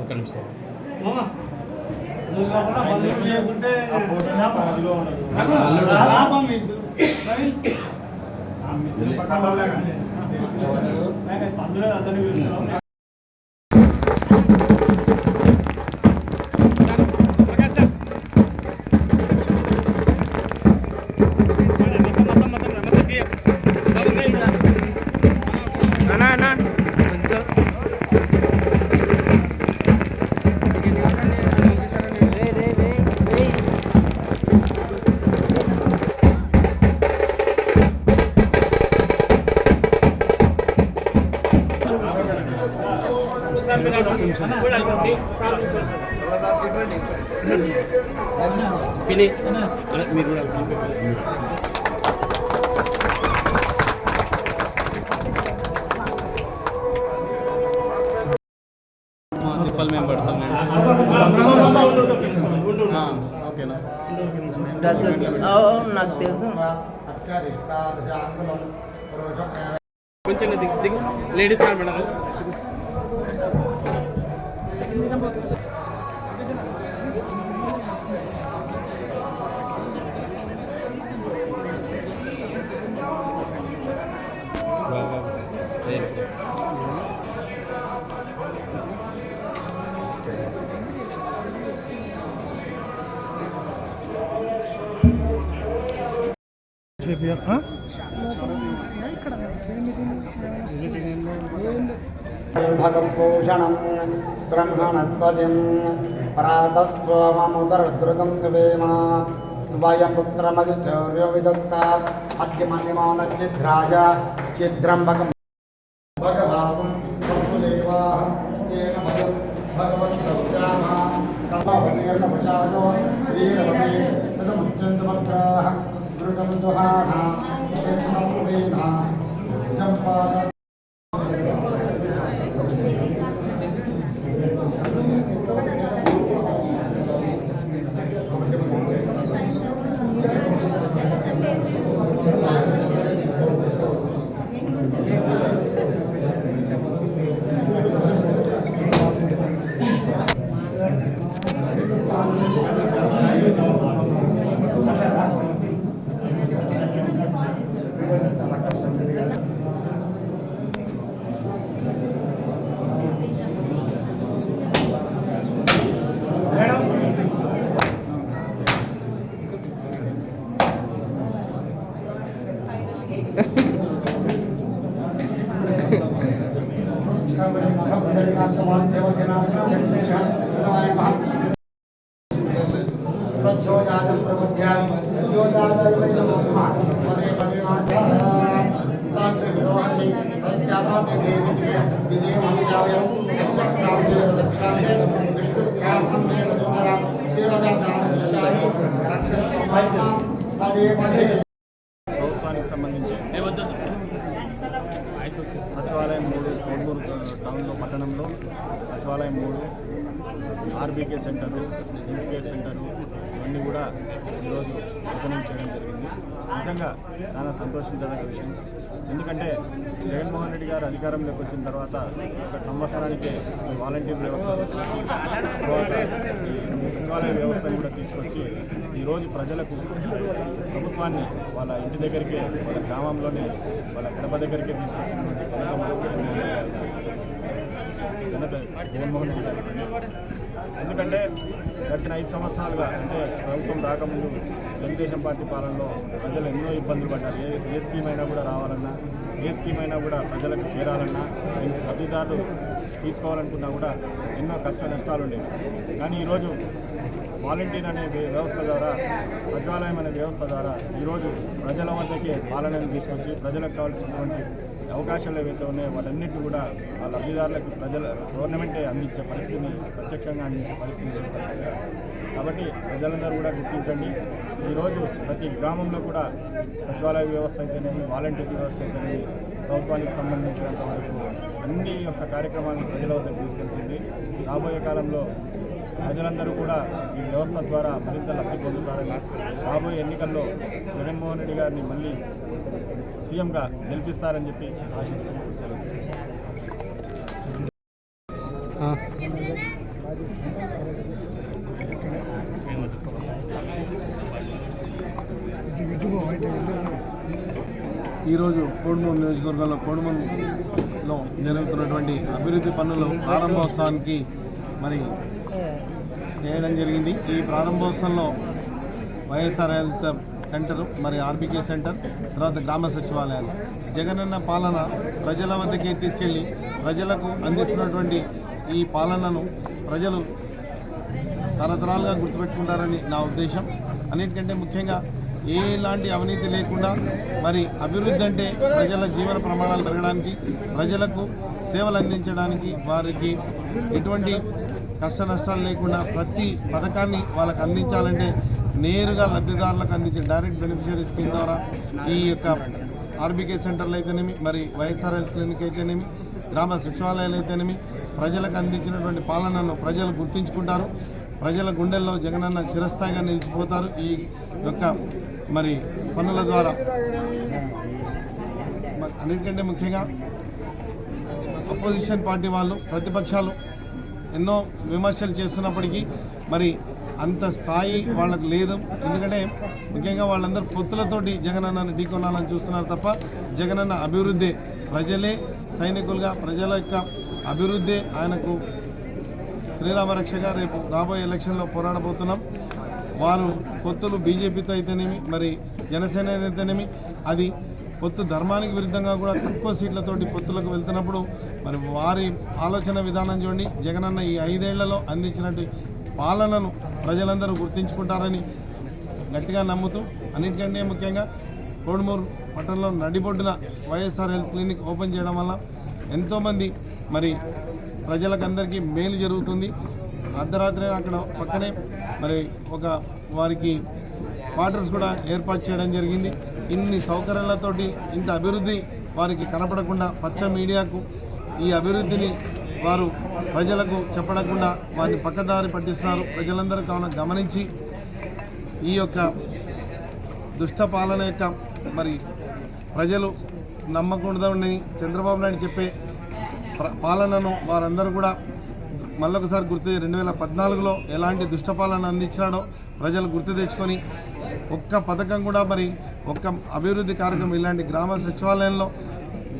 ఒక నిమిషం పిని మీరు కూడా తిప్పలు మేము పడతాం ఓకేనా నాకు తెలుసు కొంచెం దిగు లేడీస్ మేడం भगं पोषणं ब्रह्मणस्पतिं प्रातस्त्वममुदरद्रुतं गवेम वयं पुत्रमदितौर्यो विदत्ता अद्यमन्यमानच्छिद्राय छिद्रं भगवान् वसुदेवाः तेन भगं भगवन्तौजामः तपवनेर्नवशासो वीरवते तदमुच्चन्तवक्राः द्रुतं दुहानः यत्नपुवेनः जम्पाद ప్రభుత్వానికి సంబంధించి సచివాలయం 3 కోడూరు టౌన్లో పట్టణంలో సచివాలయం 3 RBK centre health care centre ఇవన్నీ కూడా ఈరోజు ఓపెనింగ్ చేయడం జరిగింది. నిజంగా చాలా సంతోషించదగ్గ విషయం. ఎందుకంటే జగన్మోహన్ రెడ్డి గారు అధికారంలోకి వచ్చిన తర్వాత ఒక సంవత్సరానికి వాలంటీర్ వ్యవస్థ తీసుకొచ్చి తర్వాత సచివాలయ వ్యవస్థను కూడా తీసుకొచ్చి ఈరోజు ప్రజలకు ప్రభుత్వాన్ని వాళ్ళ ఇంటి దగ్గరికే వాళ్ళ గ్రామంలోనే వాళ్ళ గడప దగ్గరికే తీసుకొచ్చినటువంటి ఘనత జగన్మోహన్ రెడ్డి గారు. ఎందుకంటే గడిచిన 5 సంవత్సరాలుగా అంటే ప్రభుత్వం రాకముందు తెలుగుదేశం పార్టీ పాలనలో ప్రజలు ఎన్నో ఇబ్బందులు పడ్డారు. ఏ స్కీమ్ అయినా కూడా రావాలన్నా, ఏ స్కీమ్ అయినా కూడా ప్రజలకు చేరాలన్నా, లబ్ధిదారులు తీసుకోవాలనుకున్నా కూడా ఎన్నో కష్ట నష్టాలు ఉండేవి. కానీ ఈరోజు వాలంటీర్ అనే వ్యవస్థ ద్వారా, సచివాలయం అనే వ్యవస్థ ద్వారా ఈరోజు ప్రజల వద్దకే పాలనను తీసుకొచ్చి ప్రజలకు కావాల్సినటువంటి అవకాశాలు ఏవైతే ఉన్నాయో వాటన్నిటి కూడా ఆ లబ్ధిదారులకు గవర్నమెంటే అందించే పరిస్థితిని, ప్రత్యక్షంగా అందించే పరిస్థితిని తీసుకొచ్చారు. కాబట్టి ప్రజలందరూ కూడా గుర్తించండి. ఈరోజు ప్రతి గ్రామంలో కూడా సచివాలయ వ్యవస్థ అయితేనేమి, వాలంటీర్ వ్యవస్థ అయితేనేమి ప్రభుత్వానికి సంబంధించినంత వరకు అన్ని యొక్క కార్యక్రమాలను ప్రజల వద్దకు తీసుకెళ్తుంది. రాబోయే కాలంలో ప్రజలందరూ కూడా ఈ వ్యవస్థ ద్వారా మరింత లబ్ధి పొందుతారని, రాబోయే ఎన్నికల్లో జగన్మోహన్ రెడ్డి గారిని మళ్ళీ సీఎంగా గెలిపిస్తారని చెప్పి ఆశిస్తున్నాను. ఈరోజు కోడుమూరు నియోజకవర్గంలో కోడుమూరులో జరుగుతున్నటువంటి అభివృద్ధి పనుల ప్రారంభోత్సవానికి మరి చేయడం జరిగింది. ఈ ప్రారంభోత్సవంలో వైఎస్ఆర్ హెల్త్ సెంటర్, మరి ఆర్బీకే సెంటర్, తర్వాత గ్రామ సచివాలయాలు జగనన్న పాలన ప్రజల వద్దకే తీసుకెళ్ళి ప్రజలకు అందిస్తున్నటువంటి ఈ పాలనను ప్రజలు తరతరాలుగా గుర్తుపెట్టుకుంటారని నా ఉద్దేశం. అన్నిటికంటే ముఖ్యంగా ఎలాంటి అవినీతి లేకుండా మరి అభివృద్ధి అంటే ప్రజల జీవన ప్రమాణాలు పెరగడానికి, ప్రజలకు సేవలు అందించడానికి, వారికి ఎటువంటి కష్ట నష్టాలు లేకుండా ప్రతి పథకాన్ని వాళ్ళకు అందించాలంటే నేరుగా లబ్ధిదారులకు అందించే డైరెక్ట్ బెనిఫిషియరీ స్కీమ్ ద్వారా ఈ యొక్క ఆర్బీకే సెంటర్లు అయితేనేమి, మరి వైఎస్ఆర్ హెల్త్ క్లినిక్ అయితేనేమి, గ్రామ సచివాలయాలు అయితేనేమి ప్రజలకు అందించినటువంటి పాలనను ప్రజలు గుర్తించుకుంటారు. ప్రజల గుండెల్లో జగనన్న చిరస్థాయిగా నిలిచిపోతారు. ఈ యొక్క మరి పనుల ద్వారా అన్నిటికంటే ముఖ్యంగా అపోజిషన్ పార్టీ వాళ్ళు, ప్రతిపక్షాలు ఎన్నో విమర్శలు చేస్తున్నప్పటికీ మరి అంత స్థాయి వాళ్ళకు లేదు. ఎందుకంటే ముఖ్యంగా వాళ్ళందరూ పొత్తులతోటి జగనన్నను ఢీకొనాలని చూస్తున్నారు తప్ప జగనన్న అభివృద్ధి, ప్రజలే సైనికులుగా ప్రజల యొక్క అభివృద్ధి ఆయనకు శ్రీరామరక్షగా రేపు రాబోయే ఎలక్షన్లో పోరాడబోతున్నాం. వారు పొత్తులు బీజేపీతో అయితేనేమి, మరి జనసేన అయితేనేమి, అది పొత్తు ధర్మానికి విరుద్ధంగా కూడా తక్కువ సీట్లతోటి పొత్తులకు వెళ్తున్నప్పుడు మరి వారి ఆలోచన విధానం చూడండి. జగనన్న ఈ 5 ఏళ్లలో అందించినట్టు పాలనను ప్రజలందరూ గుర్తించుకుంటారని గట్టిగా నమ్ముతూ, అన్నిటికంటే ముఖ్యంగా కోడుమూరు పట్టణంలో నడిబొడ్డున వైఎస్ఆర్ హెల్త్ క్లినిక్ ఓపెన్ చేయడం వల్ల ఎంతోమంది మరి ప్రజలకు అందరికీ మేలు జరుగుతుంది. అర్ధరాత్రి అక్కడ పక్కనే మరి ఒక వారికి క్వార్టర్స్ కూడా ఏర్పాటు చేయడం జరిగింది. ఇన్ని సౌకర్యాలతోటి ఇంత అభివృద్ధి వారికి కనపడకుండా పచ్చ మీడియాకు ఈ అభివృద్ధిని వారు ప్రజలకు చెప్పకుండా వారిని పక్కదారి పట్టిస్తున్నారు. ప్రజలందరూ కావున గమనించి ఈ యొక్క దుష్ట పాలన యొక్క మరి ప్రజలు నమ్మకూడదని చంద్రబాబు నాయుడు చెప్పే పాలనను వారందరూ కూడా మళ్ళొకసారి గుర్తు 2014లో ఎలాంటి దుష్టపాలన అందించినాడో ప్రజలు గుర్తు తెచ్చుకొని ఒక్క పథకం కూడా మరి ఒక్క అభివృద్ధి కార్యక్రమం ఇలాంటి గ్రామ సచివాలయంలో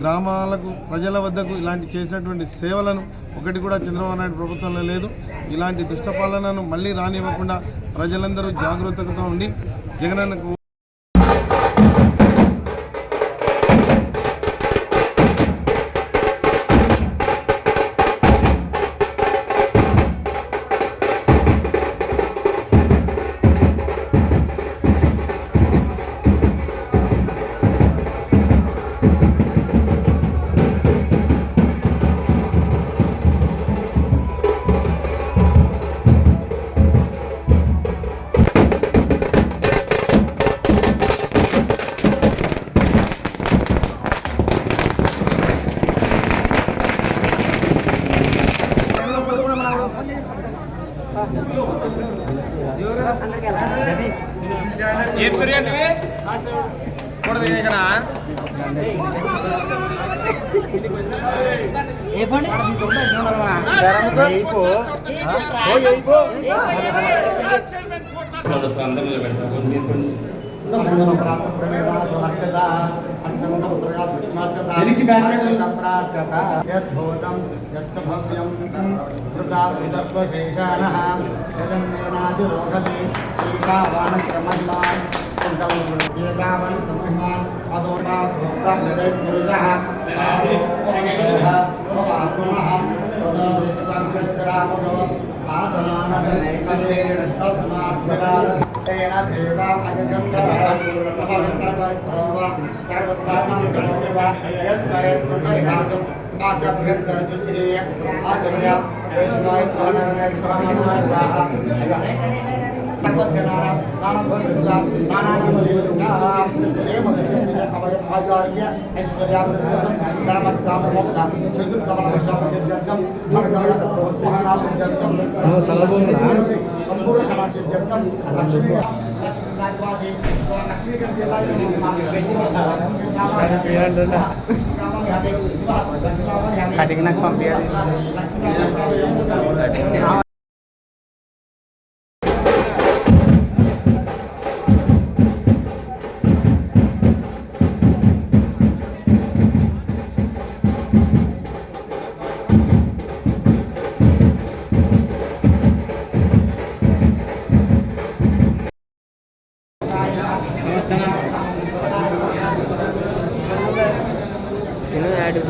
గ్రామాలకు ప్రజల వద్దకు ఇలాంటి చేసినటువంటి సేవలను ఒకటి కూడా చంద్రబాబు నాయుడు ప్రభుత్వంలో లేదు. ఇలాంటి దుష్టపాలనను మళ్ళీ రానివ్వకుండా ప్రజలందరూ జాగ్రత్తతో ఉండి జగనన్నకు ఏం పేరు అంటే కూడా ఇక్కడ అందరూ నిలబెడతారు. ఆచర్య కటింగ్ నాకు పంపించాలి. Ini ada